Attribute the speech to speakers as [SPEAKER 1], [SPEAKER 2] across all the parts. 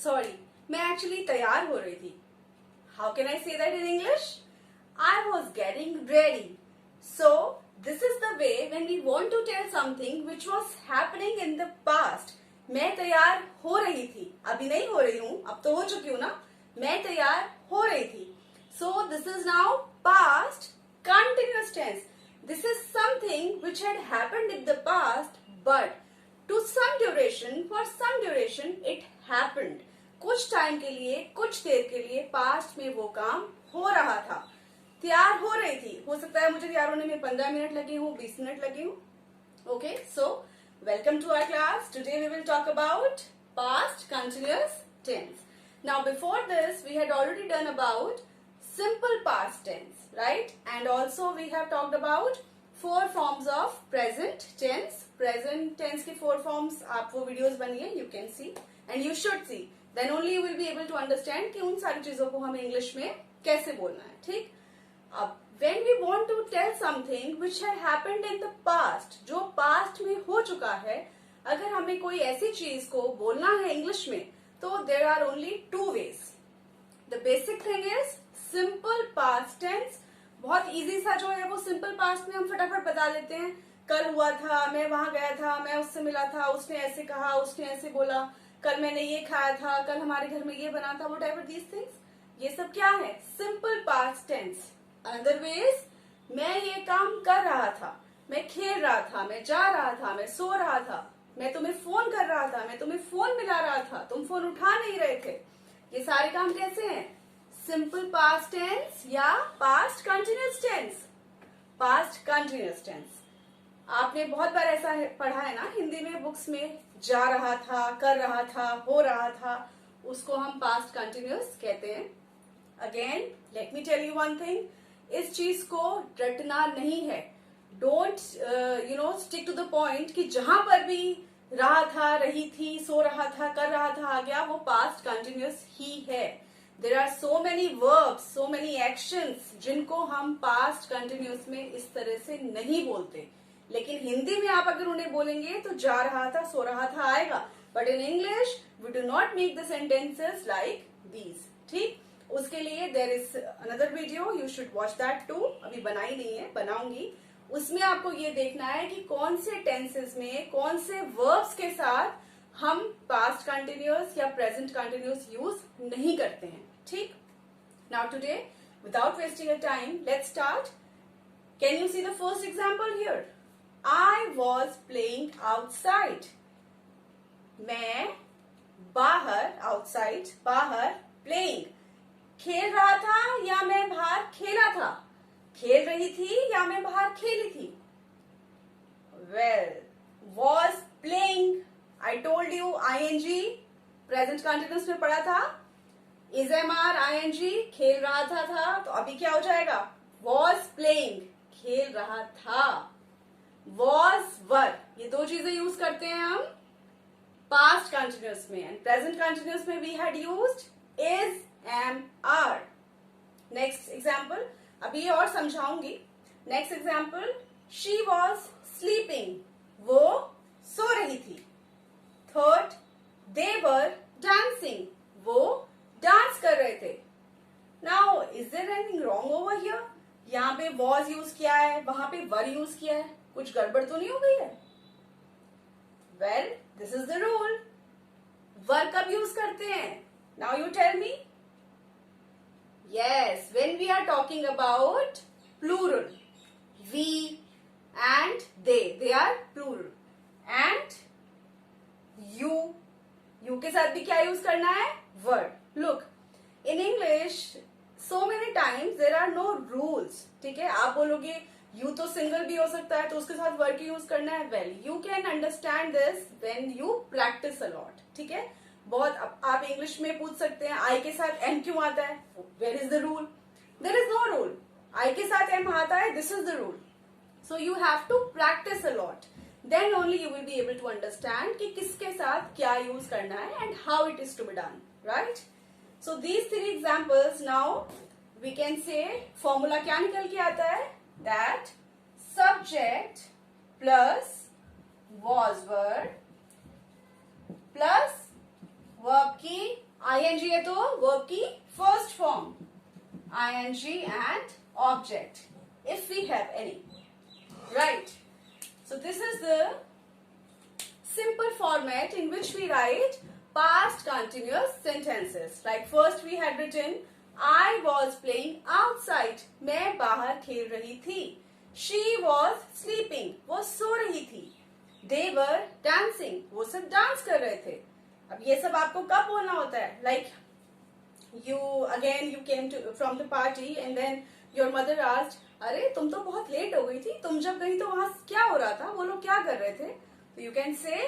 [SPEAKER 1] Sorry, मैं actually तैयार हो रही थी. How can I say that in English? I was getting ready. So this is the way when we want to tell something which was happening in the past. मैं तैयार हो रही थी, अभी नहीं हो रही हूं, अब तो हो चुकी हूं ना. मैं तैयार हो रही थी. सो this is now past continuous tense. This is something which had happened in the past, but to some duration, for some duration, it happened. कुछ टाइम के लिए, कुछ देर के लिए पास्ट में वो काम हो रहा था. तैयार हो रही थी. हो सकता है मुझे तैयार होने में 15 मिनट लगे हो, 20 मिनट लगे हो. Okay, so welcome to our class. Today we will talk about past continuous tense. Now before this, we had already done about simple past tense, right? And also we have talked about 4 forms of present tense. Present tense के 4 forms आप वो videos बनिए, you can see and you should see. Then only you will be able to understand कि उन सारी चीजों को हमें इंग्लिश में कैसे बोलना है. ठीक? अब when we want to tell something which had happened in the past, जो past में हो चुका है, अगर हमें कोई ऐसी चीज को बोलना है इंग्लिश में, तो there are only 2 ways. The basic thing is simple past tense. बहुत इजी सा जो है वो सिंपल पास्ट में हम फटाफट बता देते हैं. कल हुआ था, मैं वहां गया था, मैं उससे मिला था, उसने ऐसे कहा, उसने ऐसे बोला, कल मैंने ये खाया था, कल हमारे घर में ये बना था, व्हाटएवर दीज थिंग्स. ये सब क्या है? Simple past tense. Another ways, मैं ये काम कर रहा था, मैं खेल रहा था, मैं जा रहा था, मैं सो रहा था, मैं तुम्हें फोन कर रहा था, मैं तुम्हें फोन मिला रहा था, तुम फोन उठा नहीं रहे थे. ये सारे काम कैसे हैं? सिंपल पास्ट टेंस या past continuous tense. Past continuous tense. आपने बहुत बार ऐसा पढ़ा है ना हिंदी में बुक्स में, जा रहा था, कर रहा था, हो रहा था, उसको हम पास्ट कंटिन्यूअस कहते हैं. Again let me tell you one thing, इस चीज को रटना नहीं है. Don't stick to the point कि जहां पर भी रहा था, रही थी, सो रहा था, कर रहा था आ गया, वो पास्ट कंटिन्यूअस ही है. There are so many verbs, so many actions जिनको हम past continuous में इस तरह से नहीं बोलते. लेकिन हिंदी में आप अगर उन्हें बोलेंगे तो जा रहा था, सो रहा था आएगा. But in English, we do not make the sentences like these. ठीक? उसके लिए there is another video, you should watch that too. अभी बनाई नहीं है, बनाऊंगी. उसमें आपको ये देखना है कि कौन से tenses में, कौन से verbs के साथ हम पास्ट कंटिन्यूअस या प्रेजेंट कंटिन्यूअस यूज नहीं करते हैं. ठीक? Now today without wasting a time let's start. Can you see the first example here? I was playing outside. मैं बाहर, आउटसाइड बाहर, प्लेइंग खेल रहा था या मैं बाहर खेला था? खेल रही थी या मैं बाहर खेली थी? Well, was playing, I told you ing present continuous में पढ़ा था. इज एम आर ing खेल रहा था, तो अभी क्या हो जाएगा? वॉज प्लेइंग, खेल रहा था. वॉज वर, ये 2 चीजें यूज करते हैं हम पास्ट कंटिन्यूअस में. एंड प्रेजेंट कंटिन्यूअस में we had used is am are. Next example, अभी ये और समझाऊंगी. Next example, she was sleeping, वो सो रही थी. थर्ड, they were dancing, वो डांस कर रहे थे. Now, is there anything wrong over here? यहाँ पे was यूज किया है, वहां पे were यूज किया है, कुछ गड़बड़ तो नहीं हो गई है? Well, this is the rule. were कब यूज करते हैं? Now you tell me. Yes, when we are talking about plural, we and they are plural. And you के साथ भी क्या यूज करना है? Word. Look, in English so many times there are no rules. ठीक है? आप बोलोगे यू तो सिंगल भी हो सकता है, तो उसके साथ वर्ड यूज करना है. Well, you can understand this when you practice a lot. ठीक है? बहुत आप इंग्लिश में पूछ सकते हैं आई के साथ एम क्यों आता है? Where is the rule? There is no rule. I के साथ एम आता है, this is the rule. So you have to practise a lot. Then only you will be able to understand कि किसके साथ क्या यूज करना है and how it is to be done, right? So these 3 examples now we can say formula क्या निकल के आता है? That subject plus was word plus verb की ing है तो वर्ब की first form, ing and object if we have any, right? So this is the simple format in which we write past continuous sentences. Like first we had written I was playing outside, मैं बाहर खेल रही थी. She was sleeping, वो सो रही थी. They were dancing, वो सब डांस कर रहे थे. अब ये सब आपको कब बोलना होता है? Like you came to from the party and then your mother asked, अरे तुम तो बहुत लेट हो गई थी, तुम जब गई तो वहां क्या हो रहा था, वो लोग क्या कर रहे थे? तो you can say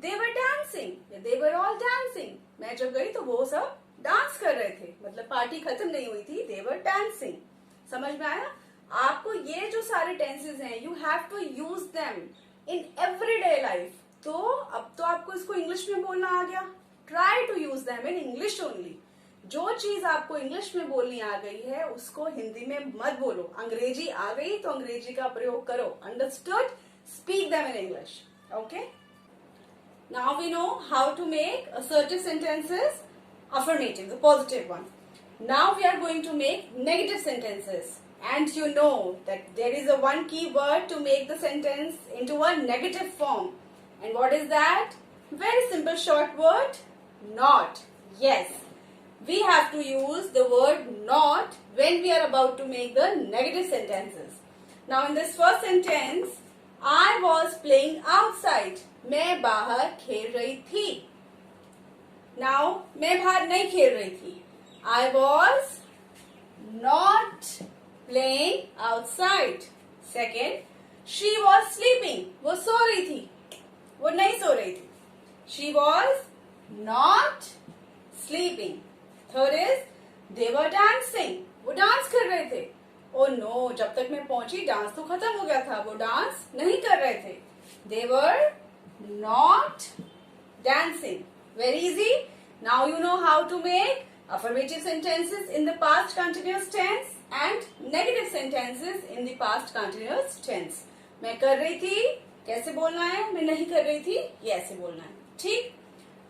[SPEAKER 1] they were dancing, they were all dancing. मैं जब गई तो वो सब डांस कर रहे थे, मतलब पार्टी खत्म नहीं हुई थी. they were dancing. समझ में आया? आपको ये जो सारे टेंसेस हैं, you have to use them in everyday life. तो अब तो आपको इसको इंग्लिश में बोलना आ गया. try to use them in English only. जो चीज आपको इंग्लिश में बोलनी आ गई है उसको हिंदी में मत बोलो. अंग्रेजी आ गई तो अंग्रेजी का प्रयोग करो. Understood? Speak them in English. Okay, now we know how to make assertive sentences affirmative, the positive one. Now we are going to make negative sentences, and you know that there is a one key word to make the sentence into a negative form. And what is that? Very simple short word, not. Yes, we have to use the word not when we are about to make the negative sentences. Now in this first sentence, I was playing outside. मैं बाहर खेल रही थी. Now मैं बाहर नहीं खेल रही थी. I was not playing outside. Second, she was sleeping. वो सो रही थी. वो नहीं सो रही थी. She was not sleeping. Third is, they were dancing. वो डांस कर रहे थे. Oh no, जब तक मैं पहुंची डांस तो खत्म हो गया था. वो डांस नहीं कर रहे थे. They were not dancing. Very easy. Now you know how to make affirmative sentences in the past continuous tense and negative sentences in the past continuous tense. मैं कर रही थी, कैसे बोलना है? मैं नहीं कर रही थी, ये ऐसे बोलना है. ठीक?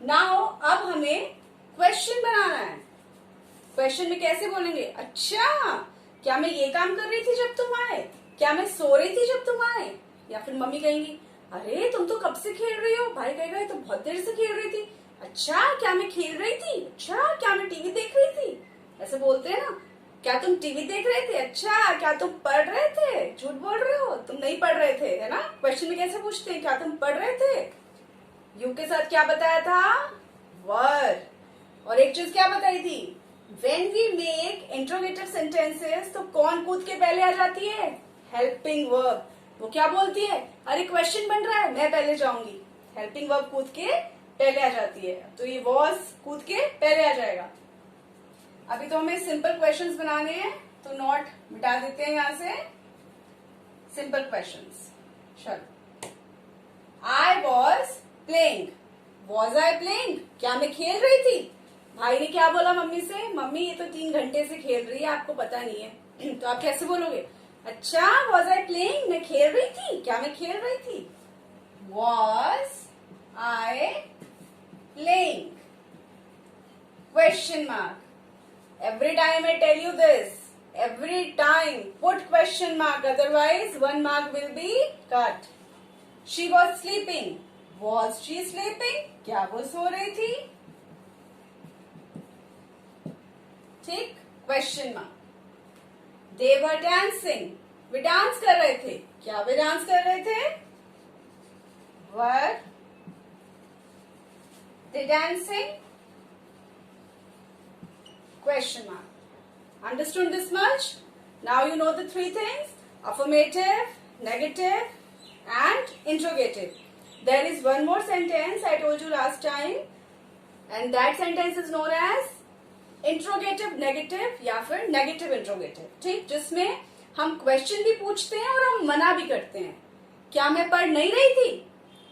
[SPEAKER 1] Now अब हमें क्वेश्चन बनाना है. क्वेश्चन में कैसे बोलेंगे? अच्छा, क्या मैं ये काम कर रही थी जब तुम आए? क्या मैं सो रही थी जब तुम आए? या फिर मम्मी कहेंगी, अरे तुम तो कब से खेल रही हो? भाई कहेगा, ये तो बहुत देर से खेल रही थी. अच्छा, क्या मैं खेल रही थी? अच्छा, क्या मैं टीवी देख रही थी? ऐसे बोलते हैं ना. क्या तुम टीवी देख रहे थे? अच्छा, क्या तुम पढ़ रहे थे? झूठ बोल रहे हो, तुम नहीं पढ़ रहे थे, है ना? क्वेश्चन में कैसे पूछते हैं? क्या तुम पढ़ रहे थे? यू के साथ क्या बताया था? वर. और एक चीज क्या बताई थी? When we make interrogative sentences, तो कौन कूद के पहले आ जाती है? Helping verb. वो क्या बोलती है? अरे क्वेश्चन बन रहा है, मैं पहले जाऊंगी. Helping verb कूद के पहले आ जाती है. तो ये was कूद के पहले आ जाएगा. अभी तो हमें सिंपल क्वेश्चंस बनाने हैं, तो नॉट मिटा देते हैं यहां से. Simple questions. चलो. I was playing. Was I playing? क्या मैं खेल रही थी? भाई ने क्या बोला मम्मी से? मम्मी ये तो 3 घंटे से खेल रही है, आपको पता नहीं है. तो आप कैसे बोलोगे? अच्छा, was I playing? मैं खेल रही थी. क्या मैं खेल रही थी? Was I playing? Question mark. Every time I tell you this, every time put question mark, otherwise 1 mark will be cut. She was sleeping. Was she sleeping? क्या वो सो रही थी? ठीक. Question mark. They were dancing. Way dance कर रहे थे. क्या वे डांस कर रहे थे? Were they dancing? Question mark. Understood this much? Now you know the 3 things: affirmative, negative, and interrogative. There is one more sentence I told you last time, and that sentence is known as interrogative negative या फिर negative interrogative. ठीक, जिसमें हम question भी पूछते हैं और हम मना भी करते हैं. क्या मैं पढ़ नहीं रही थी?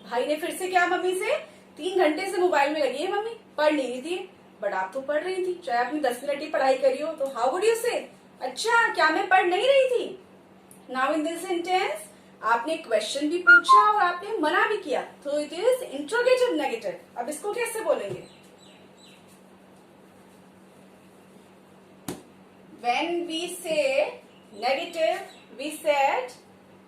[SPEAKER 1] भाई ने फिर से क्या मम्मी से? 3 घंटे से मोबाइल में लगी है मम्मी, पढ़ नहीं रही थी. बट आप तो पढ़ रही थी, चाहे आपने 10 मिनट ही पढ़ाई करी हो. तो हाउ वुड यू से? अच्छा, क्या मैं पढ़ नहीं रही थी? नाउ इन दिस सेंटेंस आपने क्वेश्चन भी पूछा और आपने मना भी किया, तो इट इज इंट्रोगेटिव नेगेटिव. अब इसको कैसे बोलेंगे? when we say negative, we said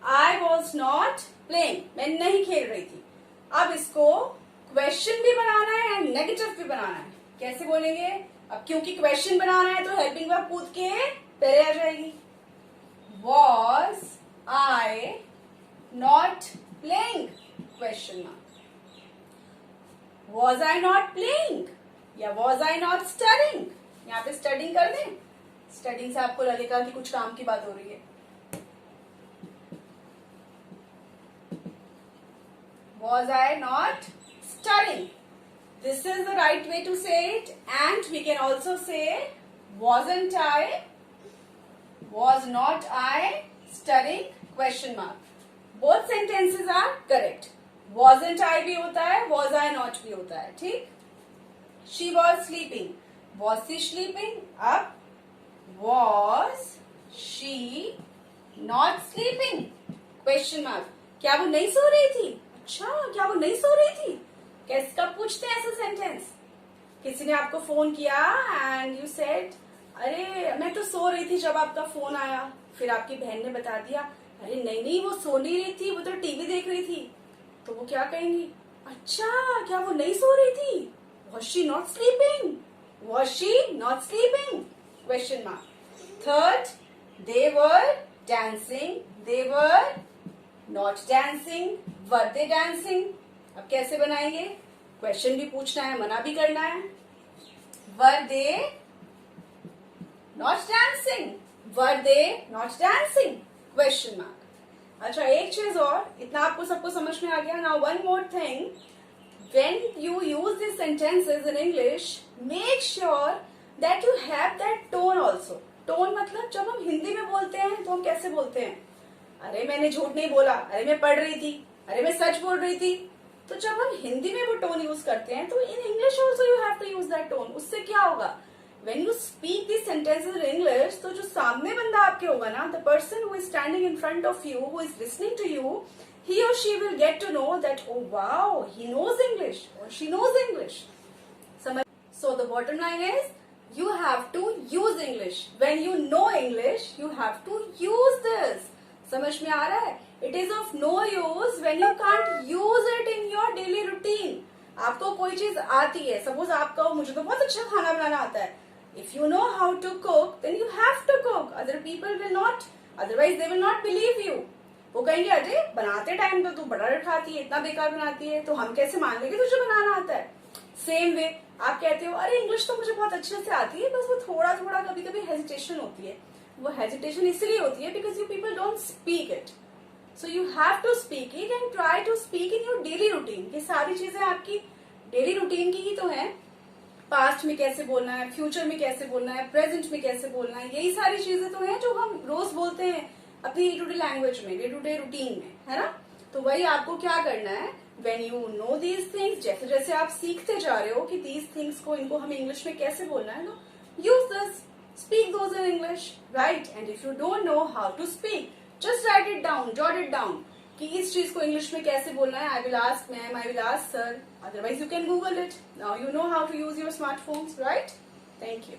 [SPEAKER 1] I was not playing. मैं नहीं खेल रही थी. अब इसको क्वेश्चन भी बनाना है एंड नेगेटिव भी बनाना है. कैसे बोलेंगे? अब क्योंकि क्वेश्चन बनाना है तो हेल्पिंग वर्ब कूद के पहले आ जाएगी. Was I not playing? Question mark. Was I not playing? या was I not studying? यहाँ पे स्टडिंग कर दें. स्टडिंग से आपको लगेगा कि कुछ काम की बात हो रही है. Was I not studying? This is the right way to say it, and we can also say wasn't I, was not I studying? Question mark. Both sentences are correct. Wasn't I भी होता है, was I not भी होता है. ठीक. She was sleeping. Was she sleeping? अब was she not sleeping? Question mark. क्या वो नहीं सो रही थी? अच्छा, क्या वो नहीं सो रही थी? कैसे कब पूछते हैं ऐसा सेंटेंस? किसी ने आपको फोन किया एंड यू सेड अरे मैं तो सो रही थी जब आपका फोन आया. फिर आपकी बहन ने बता दिया अरे नहीं वो सो नहीं रही थी, वो तो टीवी देख रही थी. तो वो क्या कहेंगी? अच्छा, क्या वो नहीं सो रही थी? Was she not sleeping? Was she not sleeping? Question mark. Third, they were dancing. They were not dancing. Were they dancing? अब कैसे बनाएंगे? क्वेश्चन भी पूछना है, मना भी करना है. Were they not dancing? Were they not dancing? Question mark. अच्छा, एक चीज और, इतना आपको सबको समझ में आ गया. Now one more thing. When you use these sentences in English, make sure that you have that tone also. Tone मतलब जब हम हिंदी में बोलते हैं तो हम कैसे बोलते हैं? अरे मैंने झूठ नहीं बोला, अरे मैं पढ़ रही थी, अरे मैं सच बोल रही थी. तो जब हम हिंदी में वो टोन यूज करते हैं तो in English also you have to use that tone. उससे क्या होगा? When you speak these sentences in English, तो जो सामने बंदा आपके होगा ना, the person who is standing in front of you, who is listening to you, he or she will get to know that, oh wow, he knows English or she knows English. So the bottom line is, you have to use English. When you know English, you have to use this. समझ में आ रहा है? It is of no use when you can't use it in your daily routine. आपको कोई चीज आती है, suppose आप कहो मुझे तो बहुत अच्छा खाना बनाना आता है. If you know how to cook, then you have to cook. Other people will not. Otherwise, they will not believe you. वो कहेंगे अरे बनाते टाइम तो तू बड़ा खाती है, इतना बेकार बनाती है, तो हम कैसे मान लेंगे तुझे बनाना आता है. सेम वे आप कहते हो अरे इंग्लिश तो मुझे बहुत अच्छे से आती है, बस वो थोड़ा थोड़ा कभी कभी हेजिटेशन होती है. वो हेजिटेशन इसलिए होती है because you people don't speak it. So you have to speak it and try to speak in your daily routine. ये सारी चीजें आपकी डेली रूटीन की ही तो है. पास्ट में कैसे बोलना है, फ्यूचर में कैसे बोलना है, प्रेजेंट में कैसे बोलना है, यही सारी चीजें तो हैं जो हम रोज बोलते हैं अपनी डे टू डे लैंग्वेज में, डे टू डे रूटीन में, है ना. तो वही आपको क्या करना है, when you know these things, जैसे जैसे आप सीखते जा रहे हो कि दीज थिंग्स को, इनको हमें इंग्लिश में कैसे बोलना है, तो use this, speak those in English, right. And if you don't know how to speak, just write it down, jot it down कि इस चीज को इंग्लिश में कैसे बोलना है. I will ask ma'am, I will ask sir, otherwise you can Google it. Now you know how to use your smartphones, right. Thank you.